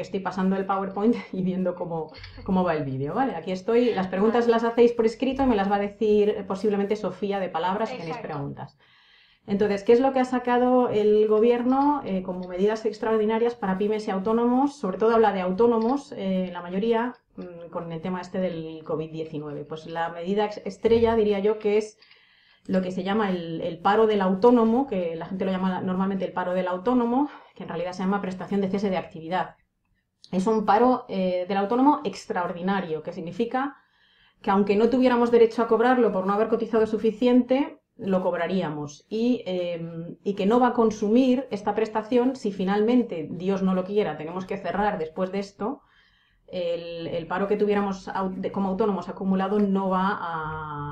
estoy pasando el PowerPoint y viendo cómo va el vídeo, ¿vale? Aquí estoy, las preguntas las hacéis por escrito y me las va a decir posiblemente Sofía de Palabras si tenéis preguntas. Entonces, ¿qué es lo que ha sacado el gobierno como medidas extraordinarias para pymes y autónomos? Sobre todo habla de autónomos, la mayoría, con el tema este del COVID-19. Pues la medida estrella, diría yo, que es lo que se llama el paro del autónomo, que la gente lo llama normalmente el paro del autónomo, que en realidad se llama prestación de cese de actividad. Es un paro del autónomo extraordinario, que significa que aunque no tuviéramos derecho a cobrarlo por no haber cotizado suficiente, lo cobraríamos y que no va a consumir esta prestación si finalmente, Dios no lo quiera, tenemos que cerrar después de esto. El paro que tuviéramos como autónomos acumulado no va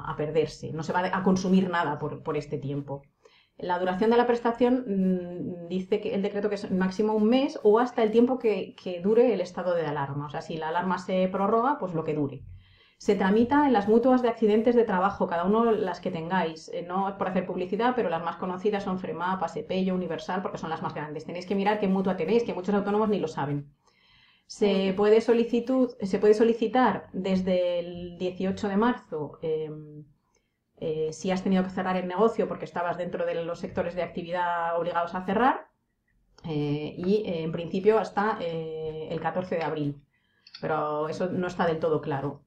a perderse, no se va a consumir nada por este tiempo. La duración de la prestación dice que el decreto que es máximo un mes o hasta el tiempo que dure el estado de alarma. O sea, si la alarma se prorroga, pues lo que dure. Se tramita en las mutuas de accidentes de trabajo, cada uno las que tengáis. No es por hacer publicidad, pero las más conocidas son FREMAP, ASEPELLO, Universal, porque son las más grandes. Tenéis que mirar qué mutua tenéis, que muchos autónomos ni lo saben. Se puede solicitar desde el 18 de marzo si has tenido que cerrar el negocio porque estabas dentro de los sectores de actividad obligados a cerrar y en principio hasta el 14 de abril. Pero eso no está del todo claro.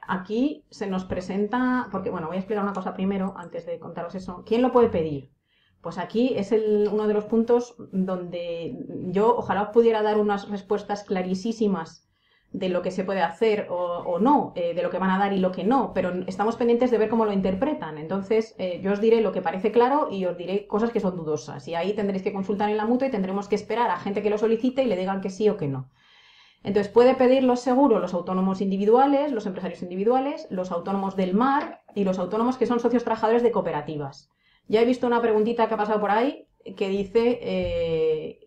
Aquí se nos presenta, porque bueno, voy a explicar una cosa primero antes de contaros eso. ¿Quién lo puede pedir? Pues aquí es uno de los puntos donde yo ojalá os pudiera dar unas respuestas clarísimas de lo que se puede hacer o no, de lo que van a dar y lo que no, pero estamos pendientes de ver cómo lo interpretan. Entonces yo os diré lo que parece claro y os diré cosas que son dudosas y ahí tendréis que consultar en la mutua y tendremos que esperar a gente que lo solicite y le digan que sí o que no. Entonces, puede pedir los seguros los autónomos individuales, los empresarios individuales, los autónomos del mar y los autónomos que son socios trabajadores de cooperativas. Ya he visto una preguntita que ha pasado por ahí que dice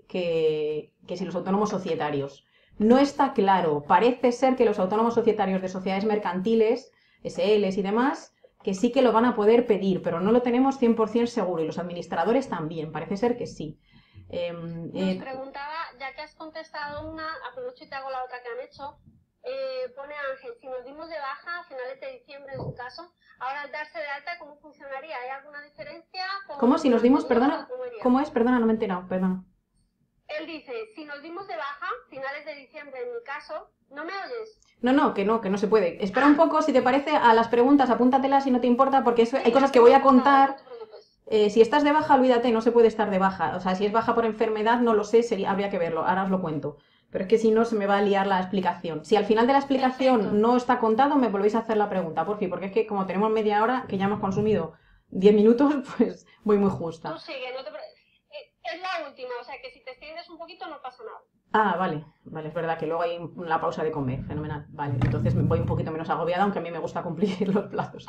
que si los autónomos societarios. No está claro. Parece ser que los autónomos societarios de sociedades mercantiles, SLs y demás, que sí que lo van a poder pedir, pero no lo tenemos 100% seguro. Y los administradores también. Parece ser que sí. Nos preguntaba, ya que has contestado una, aprovecho y te hago la otra que han hecho. Pone Ángel, si nos dimos de baja a finales de diciembre en su caso, ahora al darse de alta, ¿cómo funcionaría? ¿Hay alguna diferencia? ¿Cómo? Si nos dimos, perdona, ¿cómo es? Perdona, no me he enterado, perdona. Él dice, si nos dimos de baja, finales de diciembre en mi caso, ¿no me oyes? No, que no se puede. Espera un poco, si te parece, a las preguntas, apúntatelas si no te importa, porque hay cosas que voy a contar. Si estás de baja, olvídate, no se puede estar de baja. O sea, si es baja por enfermedad, no lo sé, habría que verlo. Ahora os lo cuento. Pero es que si no, se me va a liar la explicación. Si al final de la explicación no está contado, me volvéis a hacer la pregunta, por fin, porque es que como tenemos media hora, que ya hemos consumido 10 minutos, pues voy muy justa. Tú sigue, no te es la última, o sea que si te extiendes un poquito no pasa nada. Ah, vale, es verdad que luego hay la pausa de comer, fenomenal. Vale, entonces me voy un poquito menos agobiada, aunque a mí me gusta cumplir los plazos.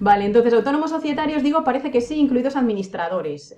Vale, entonces autónomos societarios, digo, parece que sí, incluidos administradores.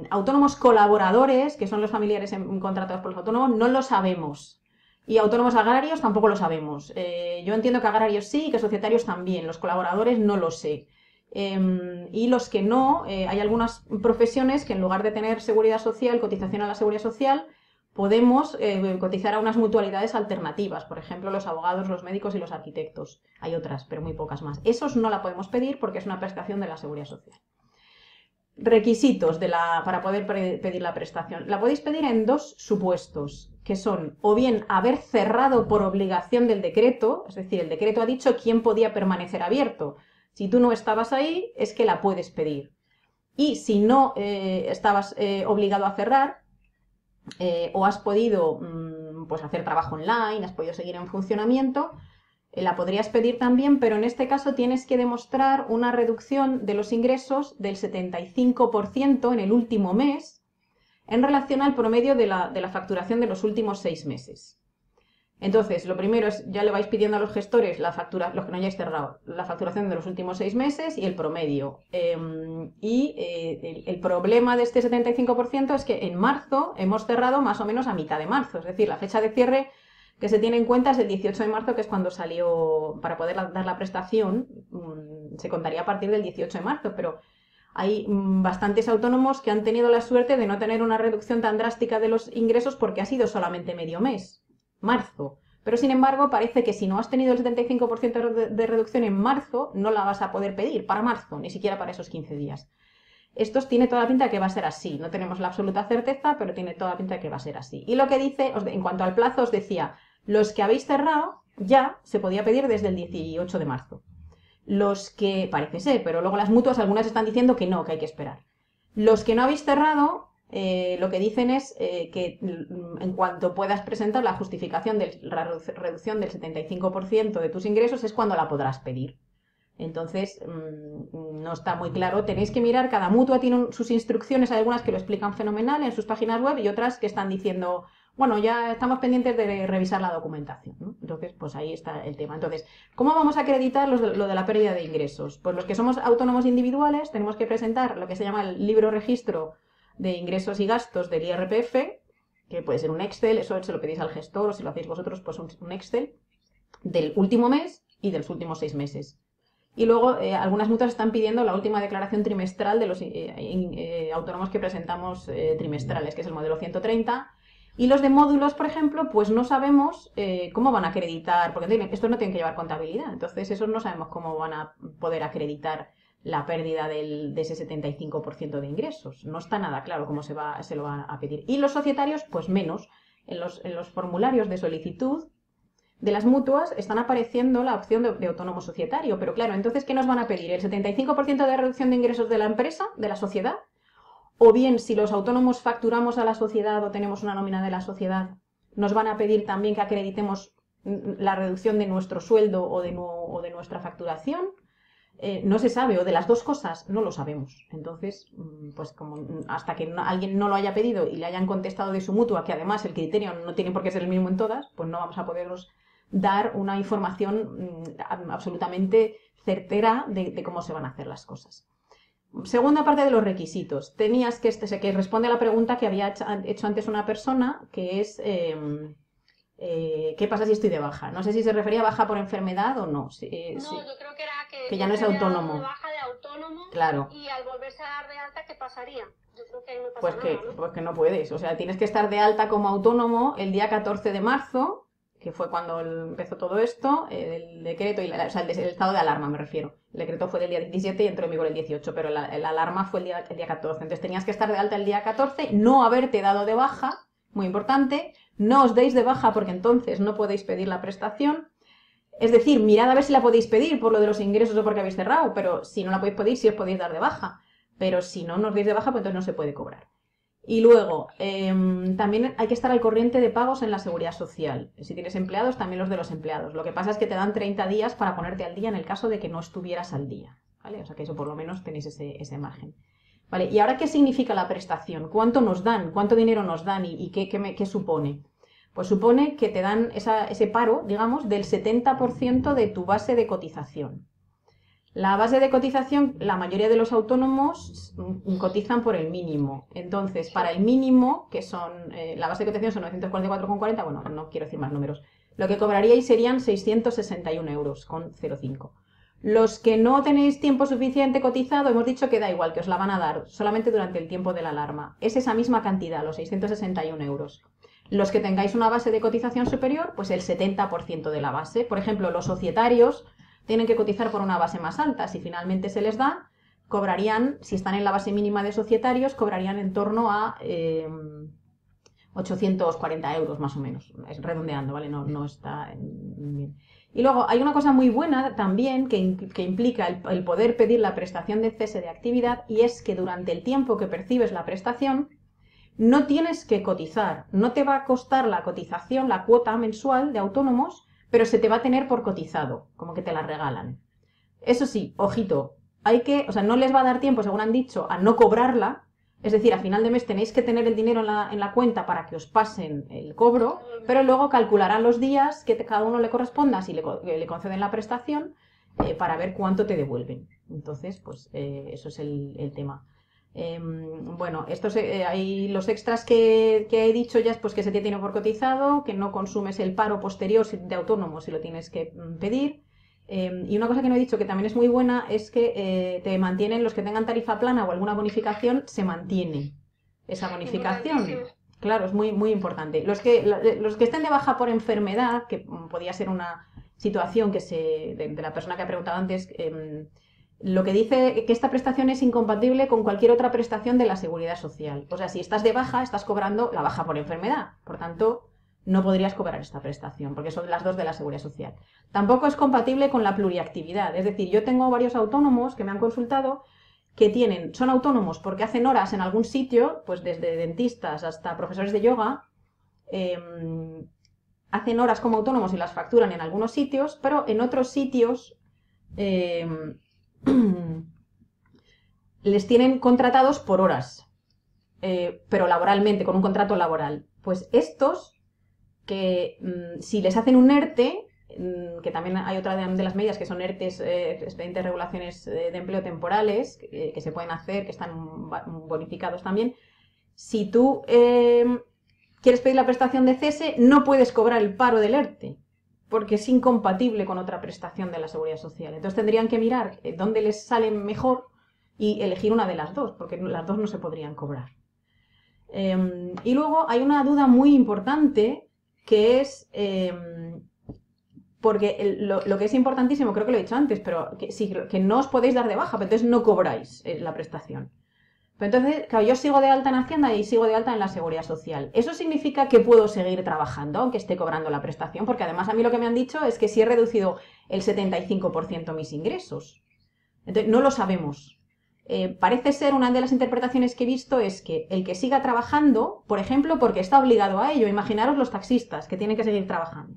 Autónomos colaboradores, que son los familiares contratados por los autónomos, no lo sabemos. Y autónomos agrarios tampoco lo sabemos. Yo entiendo que agrarios sí y que societarios también. Los colaboradores no lo sé. Y los que no, hay algunas profesiones que en lugar de tener seguridad social, cotización a la seguridad social, podemos cotizar a unas mutualidades alternativas, por ejemplo, los abogados, los médicos y los arquitectos. Hay otras, pero muy pocas más. Esos no la podemos pedir porque es una prestación de la seguridad social. Requisitos para poder pedir la prestación. La podéis pedir en dos supuestos, que son o bien haber cerrado por obligación del decreto, es decir, el decreto ha dicho quién podía permanecer abierto. Si tú no estabas ahí, es que la puedes pedir. Y si no estabas obligado a cerrar, o has podido pues hacer trabajo online, has podido seguir en funcionamiento, la podrías pedir también, pero en este caso tienes que demostrar una reducción de los ingresos del 75% en el último mes en relación al promedio de la facturación de los últimos 6 meses. Entonces, lo primero es, ya le vais pidiendo a los gestores la factura, los que no hayáis cerrado, la facturación de los últimos 6 meses y el promedio. El problema de este 75% es que en marzo hemos cerrado más o menos a mitad de marzo. Es decir, la fecha de cierre que se tiene en cuenta es el 18 de marzo, que es cuando salió, para poder dar la prestación, se contaría a partir del 18 de marzo, pero hay bastantes autónomos que han tenido la suerte de no tener una reducción tan drástica de los ingresos porque ha sido solamente medio mes, marzo. Pero sin embargo parece que si no has tenido el 75% de reducción en marzo, no la vas a poder pedir para marzo, ni siquiera para esos 15 días. Esto tiene toda la pinta de que va a ser así. No tenemos la absoluta certeza, pero tiene toda la pinta de que va a ser así. Y lo que dice, en cuanto al plazo, os decía, los que habéis cerrado ya se podía pedir desde el 18 de marzo. Los que, parece ser, pero luego las mutuas algunas están diciendo que no, que hay que esperar. Los que no habéis cerrado, lo que dicen es que en cuanto puedas presentar la justificación de la reducción del 75% de tus ingresos es cuando la podrás pedir. Entonces, no está muy claro. Tenéis que mirar, cada mutua tiene sus instrucciones, hay algunas que lo explican fenomenal en sus páginas web y otras que están diciendo, bueno, ya estamos pendientes de revisar la documentación, ¿no? Entonces, pues ahí está el tema. Entonces, ¿cómo vamos a acreditar lo de la pérdida de ingresos? Pues los que somos autónomos individuales tenemos que presentar lo que se llama el libro registro de ingresos y gastos del IRPF, que puede ser un Excel, eso se lo pedís al gestor o si lo hacéis vosotros, pues un Excel del último mes y de los últimos 6 meses. Y luego algunas mutuas están pidiendo la última declaración trimestral de los autónomos que presentamos trimestrales, que es el modelo 130. Y los de módulos, por ejemplo, pues no sabemos cómo van a acreditar, porque estos no tienen que llevar contabilidad, entonces esos no sabemos cómo van a poder acreditar la pérdida de ese 75% de ingresos. No está nada claro cómo se lo van a pedir. Y los societarios, pues menos. En los formularios de solicitud de las mutuas están apareciendo la opción de autónomo societario, pero claro, entonces, ¿qué nos van a pedir? ¿El 75% de reducción de ingresos de la empresa, de la sociedad? O bien, si los autónomos facturamos a la sociedad o tenemos una nómina de la sociedad, nos van a pedir también que acreditemos la reducción de nuestro sueldo o de nuestra facturación. No se sabe, o de las dos cosas, no lo sabemos. Entonces, pues como hasta que alguien no lo haya pedido y le hayan contestado de su mutua, que además el criterio no tiene por qué ser el mismo en todas, pues no vamos a poderos dar una información absolutamente certera de cómo se van a hacer las cosas. Segunda parte de los requisitos. Tenías que responde a la pregunta que había hecho antes una persona, que es ¿qué pasa si estoy de baja? No sé si se refería a baja por enfermedad o no. No, sí. Yo creo que era que ya no es autónomo. De baja de autónomo. Claro. Y al volverse a dar de alta, ¿qué pasaría? Yo creo que ahí no pasa pues nada, ¿no? Pues que no puedes. O sea, tienes que estar de alta como autónomo el día 14 de marzo, que fue cuando empezó todo esto, el decreto, o sea, el estado de alarma me refiero. El decreto fue del día 17 y entró en vigor el 18, pero la alarma fue el día 14. Entonces tenías que estar de alta el día 14, no haberte dado de baja, muy importante, no os deis de baja porque entonces no podéis pedir la prestación. Es decir, mirad a ver si la podéis pedir por lo de los ingresos o porque habéis cerrado, pero si no la podéis pedir, sí os podéis dar de baja. Pero si no os deis de baja, pues entonces no se puede cobrar. Y luego, también hay que estar al corriente de pagos en la seguridad social. Si tienes empleados, también los de los empleados. Lo que pasa es que te dan 30 días para ponerte al día en el caso de que no estuvieras al día, ¿vale? O sea que eso por lo menos tenéis ese margen. ¿Vale? ¿Y ahora qué significa la prestación? ¿Cuánto nos dan? ¿Cuánto dinero nos dan? ¿Y qué supone? Pues supone que te dan ese paro, digamos, del 70% de tu base de cotización. La base de cotización, la mayoría de los autónomos cotizan por el mínimo. Entonces, para el mínimo, que son, la base de cotización son 944,40, bueno, no quiero decir más números, lo que cobraríais serían 661 euros con 0,5. Los que no tenéis tiempo suficiente cotizado, hemos dicho que da igual, que os la van a dar solamente durante el tiempo de la alarma. Es esa misma cantidad, los 661 euros. Los que tengáis una base de cotización superior, pues el 70% de la base. Por ejemplo, los societarios tienen que cotizar por una base más alta. Si finalmente se les da, cobrarían, si están en la base mínima de societarios, cobrarían en torno a 840 euros más o menos. Es redondeando, ¿vale? No está bien. Y luego hay una cosa muy buena también que implica el poder pedir la prestación de cese de actividad, y es que durante el tiempo que percibes la prestación no tienes que cotizar. No te va a costar la cotización, la cuota mensual de autónomos, pero se te va a tener por cotizado, como que te la regalan. Eso sí, ojito, no les va a dar tiempo, según han dicho, a no cobrarla. Es decir, a final de mes tenéis que tener el dinero en la cuenta para que os pasen el cobro, pero luego calcularán los días que cada uno le corresponda, si le conceden la prestación, para ver cuánto te devuelven. Entonces, pues eso es el tema. Bueno, hay los extras que he dicho ya, pues que se te tiene por cotizado, que no consumes el paro posterior de autónomo si lo tienes que pedir, Y una cosa que no he dicho que también es muy buena es que te mantienen, los que tengan tarifa plana o alguna bonificación, se mantiene esa bonificación. Claro, es muy, muy importante. Los que estén de baja por enfermedad, que podía ser una situación de la persona que ha preguntado antes, lo que dice que esta prestación es incompatible con cualquier otra prestación de la Seguridad Social. O sea, si estás de baja, estás cobrando la baja por enfermedad. Por tanto, no podrías cobrar esta prestación, porque son las dos de la Seguridad Social. Tampoco es compatible con la pluriactividad. Es decir, yo tengo varios autónomos que me han consultado que son autónomos porque hacen horas en algún sitio, pues desde dentistas hasta profesores de yoga, hacen horas como autónomos y las facturan en algunos sitios, pero en otros sitios les tienen contratados por horas, pero laboralmente, con un contrato laboral. Pues estos, que si les hacen un ERTE, que también hay otra de las medidas que son ERTEs, expedientes de regulaciones de empleo temporales, que se pueden hacer, que están bonificados también. Si tú quieres pedir la prestación de cese, no puedes cobrar el paro del ERTE, porque es incompatible con otra prestación de la Seguridad Social. Entonces tendrían que mirar dónde les sale mejor y elegir una de las dos, porque las dos no se podrían cobrar. Y luego hay una duda muy importante que es, porque lo que es importantísimo, creo que lo he dicho antes, pero que no os podéis dar de baja, pero entonces no cobráis la prestación. Pero entonces, claro, yo sigo de alta en Hacienda y sigo de alta en la Seguridad Social. ¿Eso significa que puedo seguir trabajando aunque esté cobrando la prestación? Porque además a mí lo que me han dicho es que sí he reducido el 75% mis ingresos. Entonces, no lo sabemos. Parece ser, una de las interpretaciones que he visto es que el que siga trabajando, por ejemplo, porque está obligado a ello, imaginaros los taxistas que tienen que seguir trabajando.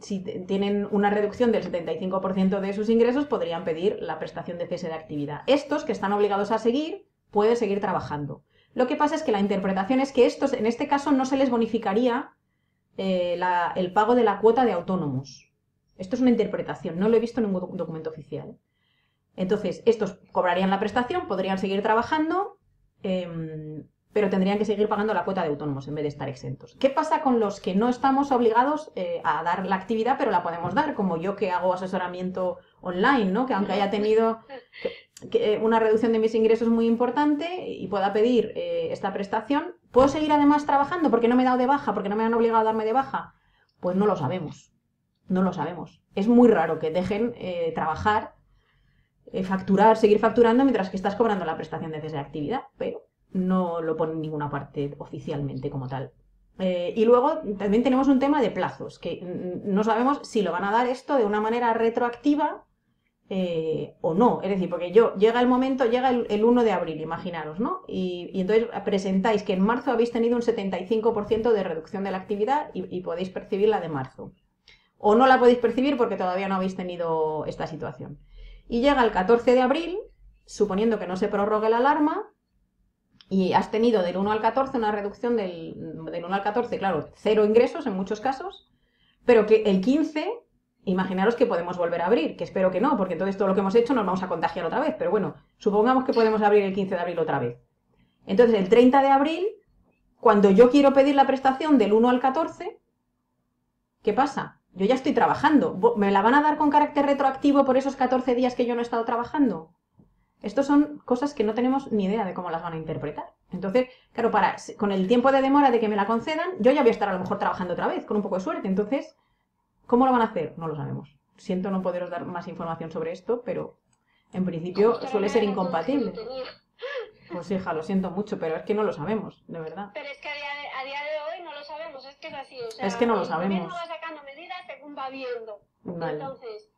Si tienen una reducción del 75% de sus ingresos, podrían pedir la prestación de cese de actividad. Estos que están obligados a seguir, pueden seguir trabajando. Lo que pasa es que la interpretación es que estos, en este caso, no se les bonificaría el pago de la cuota de autónomos. Esto es una interpretación, no lo he visto en ningún documento oficial. Entonces, estos cobrarían la prestación, podrían seguir trabajando, pero tendrían que seguir pagando la cuota de autónomos en vez de estar exentos. ¿Qué pasa con los que no estamos obligados a dar la actividad, pero la podemos dar? Como yo, que hago asesoramiento online, ¿no? Que aunque haya tenido una reducción de mis ingresos muy importante y pueda pedir esta prestación, ¿puedo seguir además trabajando porque no me he dado de baja, porque no me han obligado a darme de baja? Pues no lo sabemos. No lo sabemos. Es muy raro que dejen trabajar, facturar, seguir facturando mientras que estás cobrando la prestación de cese de actividad, pero no lo pone en ninguna parte oficialmente como tal. Y luego también tenemos un tema de plazos, que no sabemos si lo van a dar esto de una manera retroactiva o no. Es decir, porque llega el momento, llega el 1 de abril, imaginaros, ¿no? Y entonces presentáis que en marzo habéis tenido un 75% de reducción de la actividad y podéis percibir la de marzo. O no la podéis percibir porque todavía no habéis tenido esta situación. Y llega el 14 de abril, suponiendo que no se prorrogue la alarma, y has tenido del 1 al 14 una reducción del 1 al 14, claro, 0 ingresos en muchos casos, pero que el 15, imaginaros que podemos volver a abrir, que espero que no, porque entonces todo lo que hemos hecho nos vamos a contagiar otra vez, pero bueno, supongamos que podemos abrir el 15 de abril otra vez. Entonces el 30 de abril, cuando yo quiero pedir la prestación del 1 al 14, ¿qué pasa? Yo ya estoy trabajando. ¿Me la van a dar con carácter retroactivo por esos 14 días que yo no he estado trabajando? Estas son cosas que no tenemos ni idea de cómo las van a interpretar. Entonces, claro, con el tiempo de demora de que me la concedan, yo ya voy a estar a lo mejor trabajando otra vez, con un poco de suerte. Entonces, ¿cómo lo van a hacer? No lo sabemos. Siento no poderos dar más información sobre esto, pero en principio suele ser incompatible. Pues hija, lo siento mucho, pero es que no lo sabemos, de verdad. Pero es que a día de hoy no lo sabemos, es que es así. O sea, es que no lo el sabemos. gobierno va sacando medidas según va viendo. Vale. Entonces,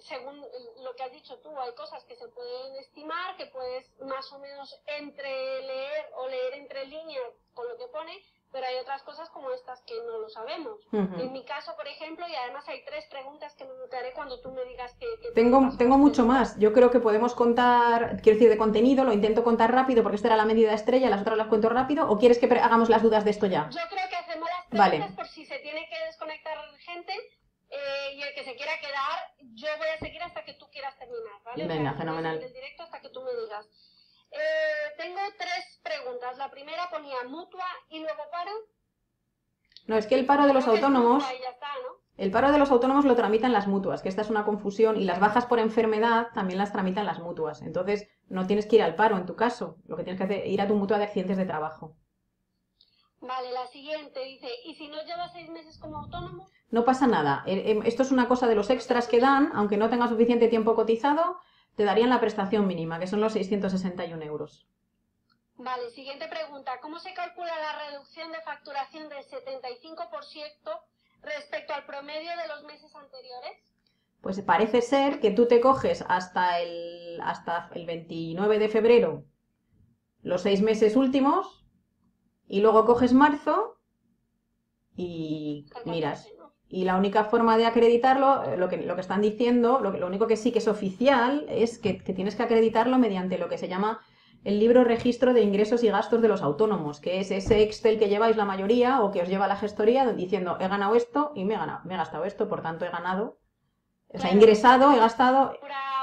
según lo que has dicho tú, hay cosas que se pueden estimar, que puedes más o menos entreleer o leer entre líneas con lo que pone, pero hay otras cosas como estas que no lo sabemos. En mi caso, por ejemplo, y además hay 3 preguntas que me notaré cuando tú me digas que tengo mucho más. Yo creo que podemos contar, quiero decir, de contenido, lo intento contar rápido porque esta era la medida estrella, las otras las cuento rápido, ¿o quieres que hagamos las dudas de esto ya? Yo creo que hacemos las preguntas por si se tiene que desconectar gente. Y el que se quiera quedar, yo voy a seguir hasta que tú quieras terminar, ¿vale? Venga, fenomenal. El directo hasta que tú me digas. Tengo 3 preguntas. La primera ponía mutua y luego paro. No, es que el paro de los autónomos... Ya está, ¿no? El paro de los autónomos lo tramitan las mutuas, que esta es una confusión, y las bajas por enfermedad también las tramitan las mutuas. Entonces, no tienes que ir al paro en tu caso, lo que tienes que hacer es ir a tu mutua de accidentes de trabajo. Vale, la siguiente dice, ¿y si no llevas 6 meses como autónomo? No pasa nada. Esto es una cosa de los extras que dan, aunque no tengas suficiente tiempo cotizado, te darían la prestación mínima, que son los 661 euros. Vale, siguiente pregunta. ¿Cómo se calcula la reducción de facturación del 75% respecto al promedio de los meses anteriores? Pues parece ser que tú te coges hasta el 29 de febrero los 6 meses últimos y luego coges marzo y miras. Y la única forma de acreditarlo, lo que están diciendo, lo único que sí que es oficial, es que tienes que acreditarlo mediante lo que se llama el libro registro de ingresos y gastos de los autónomos, que es ese Excel que lleváis la mayoría o que os lleva la gestoría diciendo he ganado esto y me he gastado esto, por tanto he ganado, o sea, he ingresado, he gastado.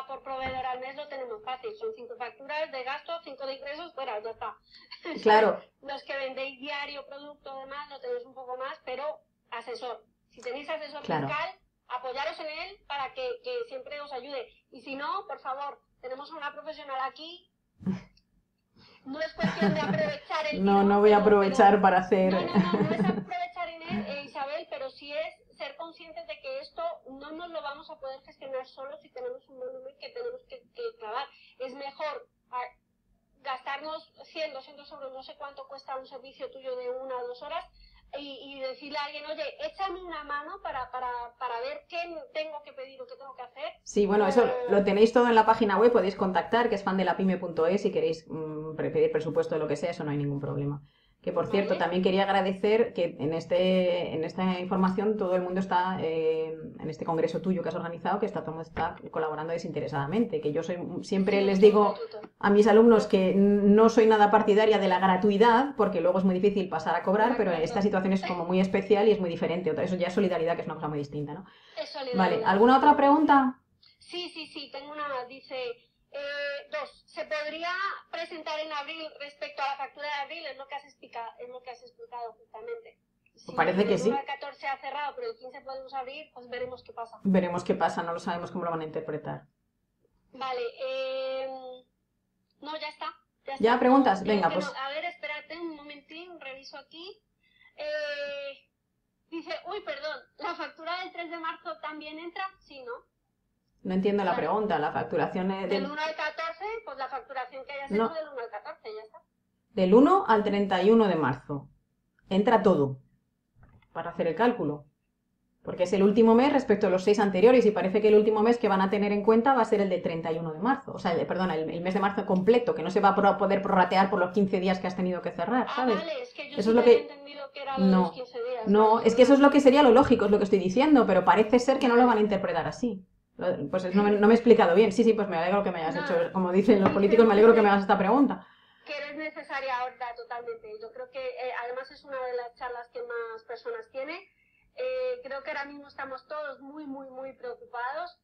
Por proveedor al mes lo tenemos fácil, son 5 facturas de gastos, 5 de ingresos, fuera, ya está. Claro. Los que vendéis diario, producto, demás, lo tenéis un poco más, pero asesor. Si tenéis asesor fiscal, apoyaros en él para que siempre os ayude. Y si no, por favor, tenemos a una profesional aquí. No es cuestión de aprovechar el No, no voy a aprovechar para hacer. No es aprovechar en él, Isabel, pero sí es ser conscientes de que esto no nos lo vamos a poder gestionar solo si tenemos un volumen que tenemos que clavar. Es mejor gastarnos 100, 200 euros, no sé cuánto cuesta un servicio tuyo de 1 a 2 horas, y decirle a alguien, oye, échame una mano para ver qué tengo que pedir o qué tengo que hacer. Sí, bueno, eso lo tenéis todo en la página web, podéis contactar, que es fandelapyme.es, si queréis pedir presupuesto de lo que sea, eso no hay ningún problema. Que por cierto, también quería agradecer que en esta información todo el mundo está, en este congreso tuyo que has organizado, que todo el mundo está colaborando desinteresadamente, que yo siempre les digo a mis alumnos que no soy nada partidaria de la gratuidad, porque luego es muy difícil pasar a cobrar, pero esta situación es como muy especial y es muy diferente. Eso ya es solidaridad, que es una cosa muy distinta, ¿no? Vale, ¿alguna otra pregunta? Sí, tengo una más. Dice, 2. ¿Se podría presentar en abril respecto a la factura de abril? Es lo que has explicado justamente. Si parece que sí. El 14 ha cerrado, pero el 15 podemos abrir, pues veremos qué pasa. Veremos qué pasa, no lo sabemos cómo lo van a interpretar. Vale, no, ya está. ¿Ya preguntas? Venga, pues. A ver, espérate un momentín, reviso aquí. Dice, perdón, ¿la factura del 3 de marzo también entra? Sí, ¿no? No entiendo la pregunta, la facturación es del 1 al 14, pues la facturación que hayas hecho del 1 al 14, ya está. Del 1 al 31 de marzo. Entra todo para hacer el cálculo. Porque es el último mes respecto a los 6 anteriores y parece que el último mes que van a tener en cuenta va a ser el de 31 de marzo. O sea, el mes de marzo completo, que no se va a poder prorratear por los 15 días que has tenido que cerrar, ¿sabes? Vale, es que yo eso sí es lo he entendido que era los 15 días. No, es que eso es lo que sería lo lógico, es lo que estoy diciendo, pero parece ser que no lo van a interpretar así. Pues no me he explicado bien. Sí, pues me alegro que me hayas hecho, como dicen los políticos, me alegro que me hagas esta pregunta. Que eres necesaria ahora totalmente. Yo creo que además es una de las charlas que más personas tiene. Creo que ahora mismo estamos todos muy, muy, muy preocupados.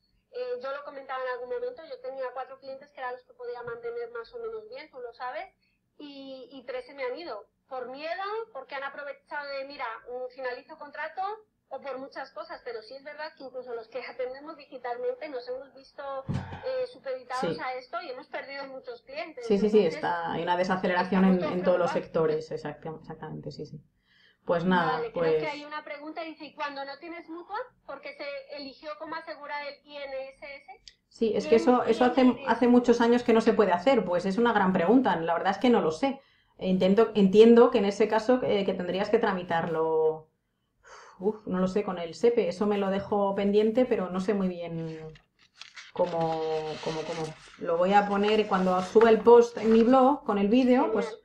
Yo lo comentaba en algún momento, yo tenía 4 clientes que eran los que podía mantener más o menos bien, tú lo sabes, y 3 se me han ido. Por miedo, porque han aprovechado de, mira, finalizo contrato, o por muchas cosas, pero sí es verdad que incluso los que atendemos digitalmente nos hemos visto supeditados a esto y hemos perdido muchos clientes. Sí, hay una desaceleración en todos los sectores, exactamente, sí. Pues nada, vale, creo que hay una pregunta, dice, ¿y cuando no tienes mutua? ¿Porque se eligió como asegurar el INSS? Sí, es que eso hace muchos años que no se puede hacer, pues es una gran pregunta, la verdad es que no lo sé. Entiendo que en ese caso que tendrías que tramitarlo. No lo sé, con el SEPE, eso me lo dejo pendiente, pero no sé muy bien cómo. Lo voy a poner cuando suba el post en mi blog con el vídeo, pues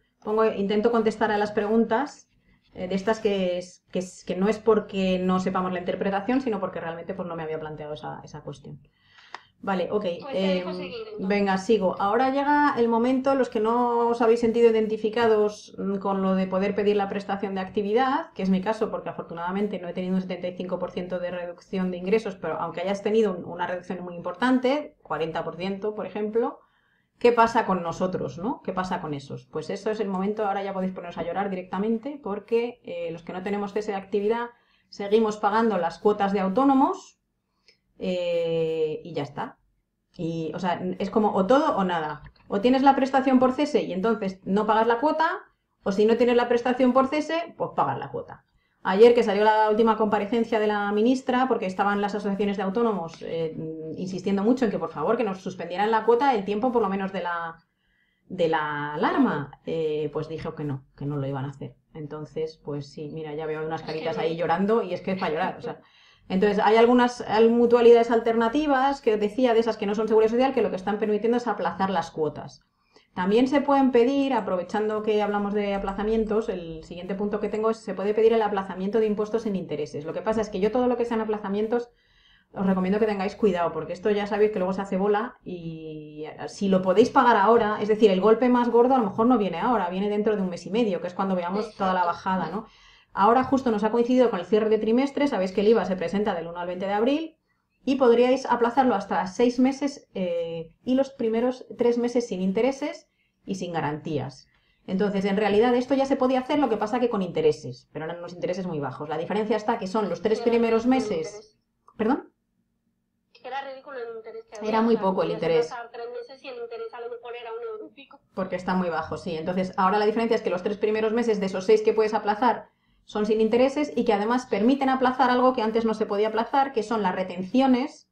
intento contestar a las preguntas de estas que no es porque no sepamos la interpretación, sino porque realmente pues no me había planteado esa cuestión. Vale, ok. Venga, sigo. Ahora llega el momento, los que no os habéis sentido identificados con lo de poder pedir la prestación de actividad, que es mi caso, porque afortunadamente no he tenido un 75% de reducción de ingresos, pero aunque hayas tenido una reducción muy importante, 40%, por ejemplo, ¿qué pasa con nosotros, no? ¿Qué pasa con esos? Pues eso es el momento, ahora ya podéis poneros a llorar directamente, porque los que no tenemos cese de actividad, seguimos pagando las cuotas de autónomos y ya está. Y, o sea, es como o todo o nada. O tienes la prestación por cese y entonces no pagas la cuota, o si no tienes la prestación por cese, pues pagas la cuota. Ayer que salió la última comparecencia de la ministra, porque estaban las asociaciones de autónomos insistiendo mucho en que por favor que nos suspendieran la cuota el tiempo por lo menos de la alarma, pues dijo que no lo iban a hacer. Entonces, pues sí, mira, ya veo unas caritas ahí llorando y es que es para llorar, o sea. Entonces, hay mutualidades alternativas que decía, de esas que no son seguridad social, que lo que están permitiendo es aplazar las cuotas. También se pueden pedir, aprovechando que hablamos de aplazamientos, el siguiente punto que tengo es, se puede pedir el aplazamiento de impuestos en intereses. Lo que pasa es que yo todo lo que sean aplazamientos os recomiendo que tengáis cuidado, porque esto ya sabéis que luego se hace bola y si lo podéis pagar ahora, es decir, el golpe más gordo a lo mejor no viene ahora, viene dentro de un mes y medio, que es cuando veamos toda la bajada, ¿no? Ahora justo nos ha coincidido con el cierre de trimestre, sabéis que el IVA se presenta del 1 al 20 de abril y podríais aplazarlo hasta 6 meses y los primeros 3 meses sin intereses y sin garantías. Entonces, en realidad esto ya se podía hacer, lo que pasa que con intereses, pero eran unos intereses muy bajos. La diferencia está que son los 3 primeros meses... ¿Perdón? Era ridículo el interés que había. Era muy poco el interés. 3 meses y el interés a lo mejor era 1 euro y pico. Porque está muy bajo, sí. Entonces, ahora la diferencia es que los 3 primeros meses de esos 6 que puedes aplazar son sin intereses y que además permiten aplazar algo que antes no se podía aplazar, que son las retenciones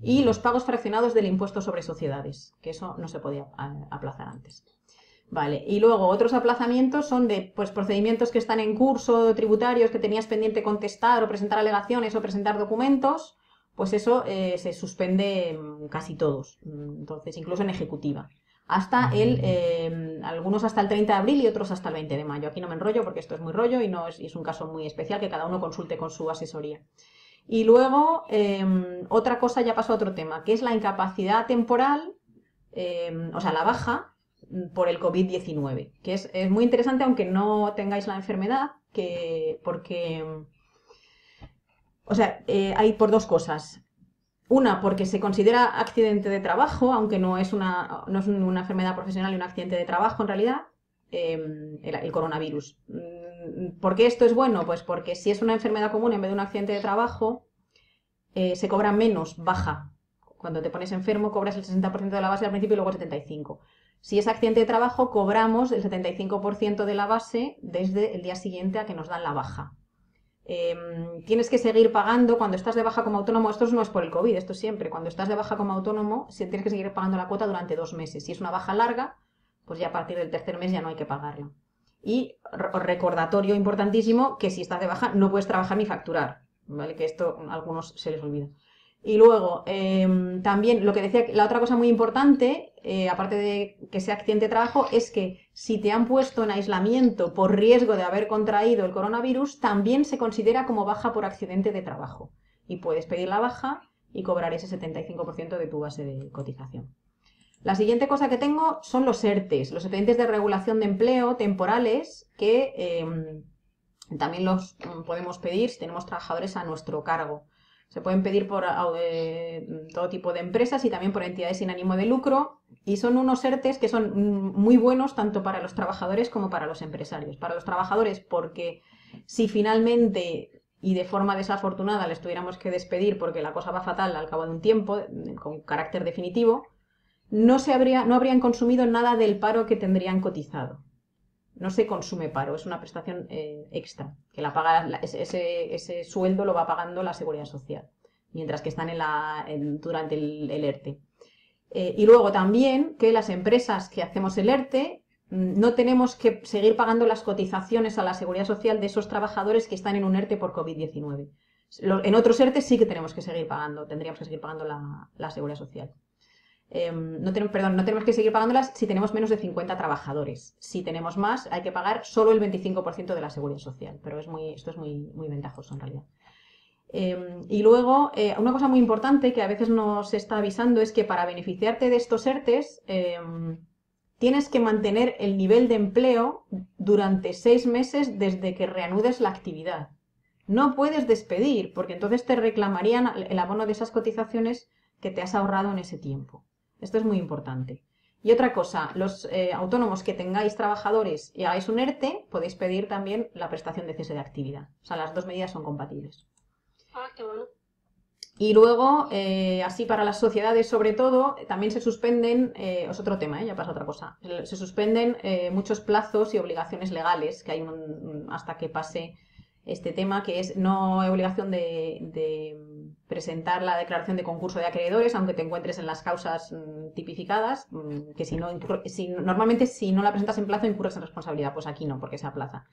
y los pagos fraccionados del impuesto sobre sociedades, que eso no se podía aplazar antes. Vale, y luego otros aplazamientos son de pues, procedimientos que están en curso, tributarios, que tenías pendiente contestar o presentar alegaciones o presentar documentos, pues eso se suspende casi todos, entonces incluso en ejecutiva. Hasta algunos hasta el 30 de abril y otros hasta el 20 de mayo. Aquí no me enrollo porque esto es muy rollo y no es un caso muy especial que cada uno consulte con su asesoría. Y luego, otra cosa, ya pasó a otro tema, que es la incapacidad temporal, o sea, la baja por el COVID-19, que es muy interesante aunque no tengáis la enfermedad, porque, o sea, hay por dos cosas. Una, porque se considera accidente de trabajo, aunque no es una enfermedad profesional y un accidente de trabajo en realidad, el coronavirus. ¿Por qué esto es bueno? Pues porque si es una enfermedad común en vez de un accidente de trabajo, se cobra menos baja. Cuando te pones enfermo cobras el 60% de la base al principio y luego el 75%. Si es accidente de trabajo, cobramos el 75% de la base desde el día siguiente a que nos dan la baja. Tienes que seguir pagando cuando estás de baja como autónomo. Esto no es por el COVID, esto es siempre. Cuando estás de baja como autónomo, tienes que seguir pagando la cuota durante 2 meses. Si es una baja larga, pues ya a partir del tercer mes ya no hay que pagarla. Y recordatorio importantísimo, que si estás de baja no puedes trabajar ni facturar, ¿vale? Que esto a algunos se les olvida. Y luego, también lo que decía, la otra cosa muy importante, aparte de que sea accidente de trabajo, es que si te han puesto en aislamiento por riesgo de haber contraído el coronavirus, también se considera como baja por accidente de trabajo. Y puedes pedir la baja y cobrar ese 75% de tu base de cotización. La siguiente cosa que tengo son los ERTEs, los expedientes de regulación de empleo temporales, que también los podemos pedir si tenemos trabajadores a nuestro cargo. Se pueden pedir por todo tipo de empresas y también por entidades sin ánimo de lucro, y son unos ERTEs que son muy buenos tanto para los trabajadores como para los empresarios. Para los trabajadores porque si finalmente y de forma desafortunada les tuviéramos que despedir porque la cosa va fatal al cabo de un tiempo, con carácter definitivo, no habrían consumido nada del paro que tendrían cotizado. No se consume paro, es una prestación extra, que la paga ese sueldo lo va pagando la Seguridad Social, mientras que están durante el ERTE. Y luego también que las empresas que hacemos el ERTE no tenemos que seguir pagando las cotizaciones a la Seguridad Social de esos trabajadores que están en un ERTE por COVID-19. En otros ERTE sí que tendríamos que seguir pagando la Seguridad Social. No tenemos que seguir pagándolas si tenemos menos de 50 trabajadores. Si tenemos más, hay que pagar solo el 25% de la Seguridad Social, pero esto es muy ventajoso en realidad. Y luego, una cosa muy importante que a veces nos está avisando es que para beneficiarte de estos ERTEs tienes que mantener el nivel de empleo durante 6 meses desde que reanudes la actividad. No puedes despedir, porque entonces te reclamarían el abono de esas cotizaciones que te has ahorrado en ese tiempo. Esto es muy importante. Y otra cosa, los autónomos que tengáis trabajadores y hagáis un ERTE, podéis pedir también la prestación de cese de actividad. O sea, las dos medidas son compatibles. Ah, qué bueno. Y luego, así para las sociedades sobre todo, también se suspenden, es otro tema, ya pasa otra cosa, se suspenden muchos plazos y obligaciones legales, que hay hasta que pase este tema, que es no hay obligación de presentar la declaración de concurso de acreedores, aunque te encuentres en las causas tipificadas, que normalmente si no la presentas en plazo incurres en responsabilidad, pues aquí no, porque se aplaza.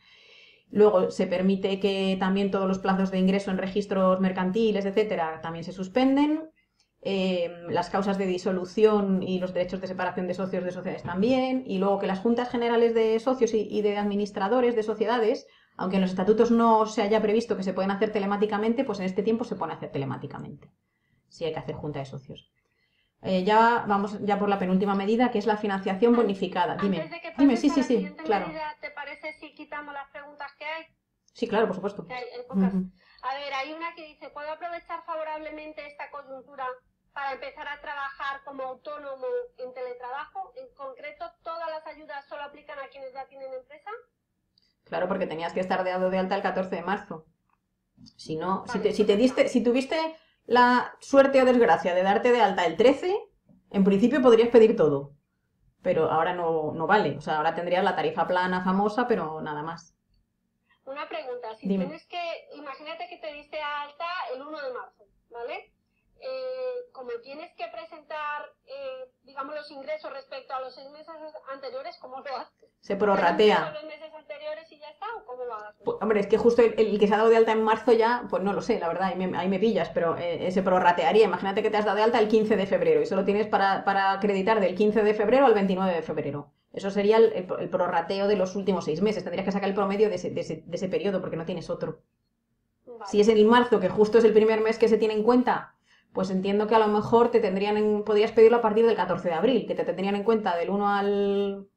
Luego se permite que también todos los plazos de ingreso en registros mercantiles, etcétera, también se suspenden. Las causas de disolución y los derechos de separación de socios de sociedades también. Y luego que las juntas generales de socios y de administradores de sociedades, aunque en los estatutos no se haya previsto que se pueden hacer telemáticamente, pues en este tiempo se pueden hacer telemáticamente. Si hay que hacer junta de socios. Ya vamos ya por la penúltima medida, que es la financiación bonificada. Dime, sí, claro. Medida, ¿te parece si quitamos las preguntas que hay? Sí, claro, por supuesto. Hay pocas. A ver, hay una que dice, ¿puedo aprovechar favorablemente esta coyuntura para empezar a trabajar como autónomo en teletrabajo? En concreto, ¿todas las ayudas solo aplican a quienes ya tienen empresa? Claro, porque tenías que estar dado de alta el 14 de marzo. Si no, Vale, si tuviste la suerte o desgracia de darte de alta el 13, en principio podrías pedir todo. Pero ahora no vale. O sea, ahora tendrías la tarifa plana famosa, pero nada más. Una pregunta. Si Dime. tienes imagínate que te diste alta el 1 de marzo, ¿vale? Como tienes que presentar, digamos, los ingresos respecto a los 6 meses anteriores, ¿cómo lo haces? Se prorratea. ¿Los meses anteriores y ya está? ¿O cómo lo haces? Pues, hombre, es que justo el que se ha dado de alta en marzo ya, pues no lo sé, la verdad, ahí me pillas, pero se prorratearía. Imagínate que te has dado de alta el 15 de febrero y solo tienes para acreditar del 15 de febrero al 29 de febrero. Eso sería el prorrateo de los últimos 6 meses. Tendrías que sacar el promedio de ese periodo porque no tienes otro. Vale. Si es en el marzo, que justo es el primer mes que se tiene en cuenta, pues entiendo que a lo mejor podrías pedirlo a partir del 14 de abril, que te tendrían en cuenta del 1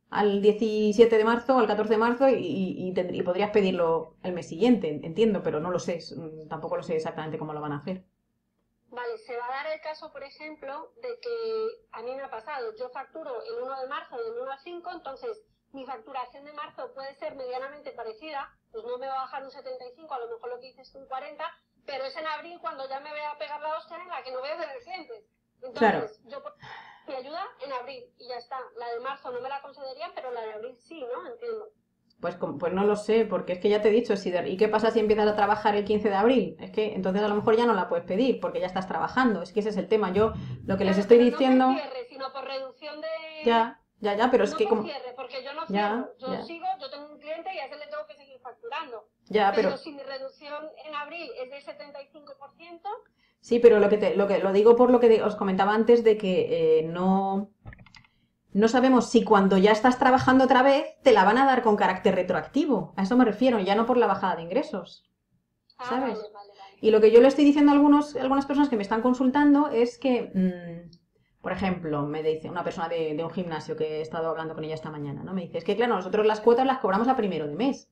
al 17 de marzo, al 14 de marzo, y podrías pedirlo el mes siguiente, entiendo, pero no lo sé, tampoco lo sé exactamente cómo lo van a hacer. Vale, se va a dar el caso, por ejemplo, de que a mí me ha pasado, yo facturo el 1 de marzo del 1 al 5, entonces mi facturación de marzo puede ser medianamente parecida, pues no me va a bajar un 75, a lo mejor lo que dices un 40, pero es en abril cuando ya me voy a pegar la hostia en la que no voy a tener clientes. Entonces, yo mi ayuda en abril y ya está. La de marzo no me la concederían, pero la de abril sí, ¿no? Entiendo. Pues no lo sé, porque es que ya te he dicho, ¿y qué pasa si empiezas a trabajar el 15 de abril? Es que entonces a lo mejor ya no la puedes pedir, porque ya estás trabajando, es que ese es el tema. Yo lo que les estoy diciendo... No por cierre, sino por reducción de... Ya, pero es que como... No por cierre, porque yo no cierro, yo tengo un cliente y a ese le tengo que seguir facturando. Ya, pero si mi reducción en abril es del 75%... Sí, pero lo digo por lo que os comentaba antes de que no sabemos si cuando ya estás trabajando otra vez te la van a dar con carácter retroactivo. A eso me refiero, ya no por la bajada de ingresos. ¿Sabes? Vale. Y lo que yo le estoy diciendo a algunas personas que me están consultando es que, por ejemplo, me dice una persona de un gimnasio que he estado hablando con ella esta mañana, ¿no? Me dice, es que claro, nosotros las cuotas las cobramos a primero de mes.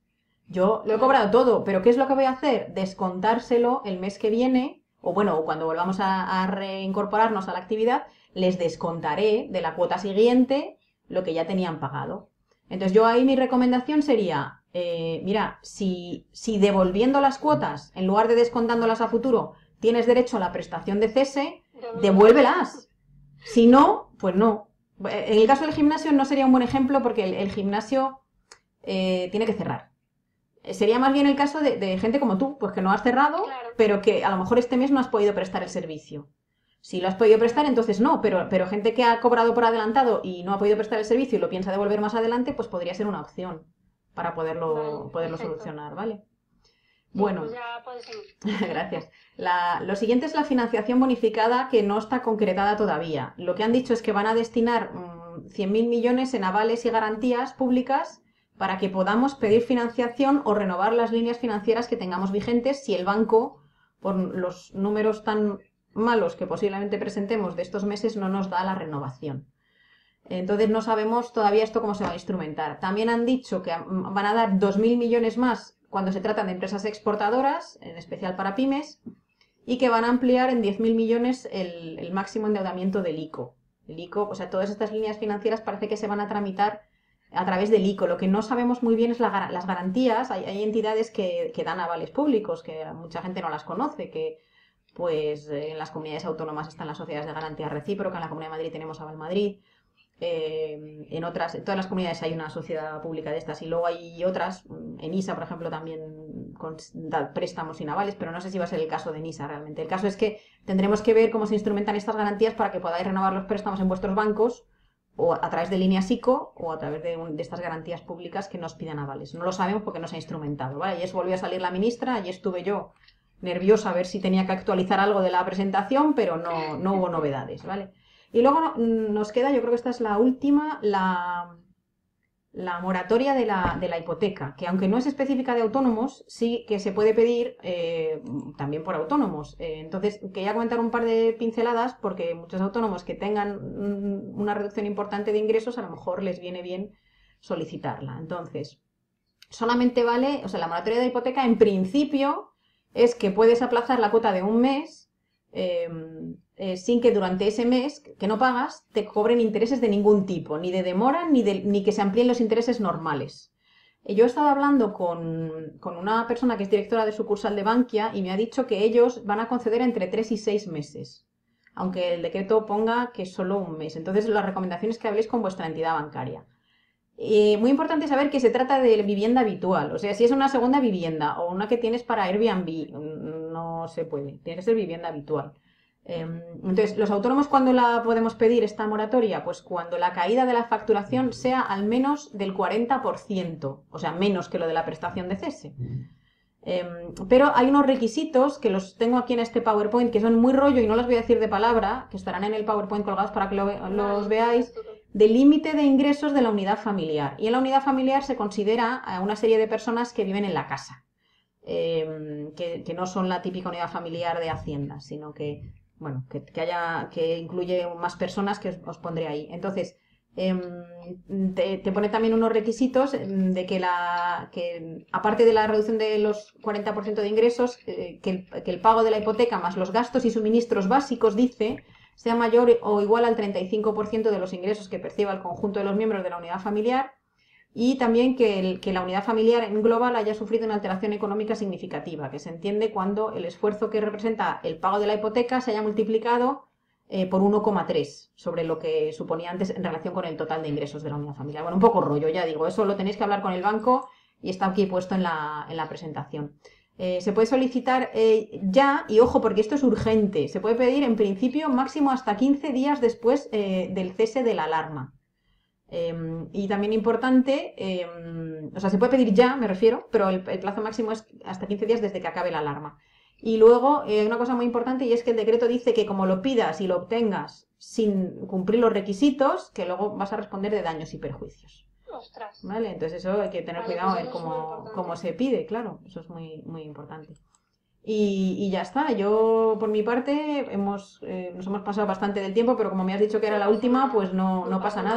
Yo lo he cobrado todo, pero ¿qué es lo que voy a hacer? Descontárselo el mes que viene, o cuando volvamos a reincorporarnos a la actividad, les descontaré de la cuota siguiente lo que ya tenían pagado. Entonces yo ahí mi recomendación sería, mira, si devolviendo las cuotas, en lugar de descontándolas a futuro, tienes derecho a la prestación de cese, devuélvelas. Si no, pues no. En el caso del gimnasio no sería un buen ejemplo porque el gimnasio tiene que cerrar. Sería más bien el caso de gente como tú, pues que no has cerrado, claro, pero que a lo mejor este mes no has podido prestar el servicio. Si lo has podido prestar, entonces no, pero gente que ha cobrado por adelantado y no ha podido prestar el servicio y lo piensa devolver más adelante, pues podría ser una opción para poderlo solucionar, ¿vale? Bueno, pues ya puedes seguir. Gracias. Lo siguiente es la financiación bonificada, que no está concretada todavía. Lo que han dicho es que van a destinar 100.000 millones en avales y garantías públicas para que podamos pedir financiación o renovar las líneas financieras que tengamos vigentes si el banco, por los números tan malos que posiblemente presentemos de estos meses, no nos da la renovación. Entonces no sabemos todavía esto cómo se va a instrumentar. También han dicho que van a dar 2.000 millones más cuando se trata de empresas exportadoras, en especial para pymes, y que van a ampliar en 10.000 millones el máximo endeudamiento del ICO. El ICO, o sea, todas estas líneas financieras parece que se van a tramitar a través del ICO. Lo que no sabemos muy bien es las garantías. Hay entidades que dan avales públicos, que mucha gente no las conoce, que pues en las comunidades autónomas están las sociedades de garantía recíproca, en la Comunidad de Madrid tenemos Aval Madrid, en todas las comunidades hay una sociedad pública de estas y luego hay otras, en ISA por ejemplo también da préstamos sin avales, pero no sé si va a ser el caso de NISA realmente. El caso es que tendremos que ver cómo se instrumentan estas garantías para que podáis renovar los préstamos en vuestros bancos o a través de líneas ICO o a través de estas garantías públicas que nos pidan avales. No lo sabemos porque no se ha instrumentado, ¿vale? Ayer volvió a salir la ministra, allí estuve yo nerviosa a ver si tenía que actualizar algo de la presentación, pero no hubo novedades, ¿vale? Y luego nos queda, yo creo que esta es la última, la moratoria de la hipoteca, que aunque no es específica de autónomos, sí que se puede pedir también por autónomos. Entonces, quería comentar un par de pinceladas porque muchos autónomos que tengan una reducción importante de ingresos, a lo mejor les viene bien solicitarla. Entonces, solamente vale, o sea, la moratoria de hipoteca en principio es que puedes aplazar la cuota de un mes sin que durante ese mes que no pagas te cobren intereses de ningún tipo, ni de demora ni que se amplíen los intereses normales. Yo he estado hablando con una persona que es directora de sucursal de Bankia y me ha dicho que ellos van a conceder entre 3 y 6 meses, aunque el decreto ponga que es solo un mes. Entonces, la recomendación es que habléis con vuestra entidad bancaria. Muy importante saber que se trata de vivienda habitual, o sea, si es una segunda vivienda o una que tienes para Airbnb, no se puede, tiene que ser vivienda habitual. Entonces, los autónomos, ¿cuándo la podemos pedir esta moratoria? Pues cuando la caída de la facturación sea al menos del 40%, o sea, menos que lo de la prestación de cese. Pero hay unos requisitos que los tengo aquí en este PowerPoint que son muy rollo y no los voy a decir de palabra, que estarán en el PowerPoint colgados para que los veáis, del límite de ingresos de la unidad familiar. Y en la unidad familiar se considera a una serie de personas que viven en la casa, que no son la típica unidad familiar de Hacienda, sino que, bueno, que incluye más personas que os pondré ahí. Entonces, te pone también unos requisitos de que aparte de la reducción de los 40% de ingresos, que el pago de la hipoteca más los gastos y suministros básicos, dice, sea mayor o igual al 35% de los ingresos que perciba el conjunto de los miembros de la unidad familiar, y también que la unidad familiar en global haya sufrido una alteración económica significativa, que se entiende cuando el esfuerzo que representa el pago de la hipoteca se haya multiplicado por 1,3 sobre lo que suponía antes en relación con el total de ingresos de la unidad familiar. Bueno, un poco rollo, ya digo, eso lo tenéis que hablar con el banco y está aquí puesto en la presentación. Se puede solicitar ya, y ojo, porque esto es urgente, se puede pedir en principio máximo hasta 15 días después del cese de la alarma. Y también importante, o sea, se puede pedir ya, me refiero, pero el plazo máximo es hasta 15 días desde que acabe la alarma. Y luego, una cosa muy importante, y es que el decreto dice que como lo pidas y lo obtengas sin cumplir los requisitos, que luego vas a responder de daños y perjuicios. Ostras. ¿Vale? Entonces eso hay que tener cuidado en cómo se pide, claro, eso es muy, muy importante. Y ya está, yo por mi parte nos hemos pasado bastante del tiempo, pero como me has dicho que era la última, pues no pasa nada.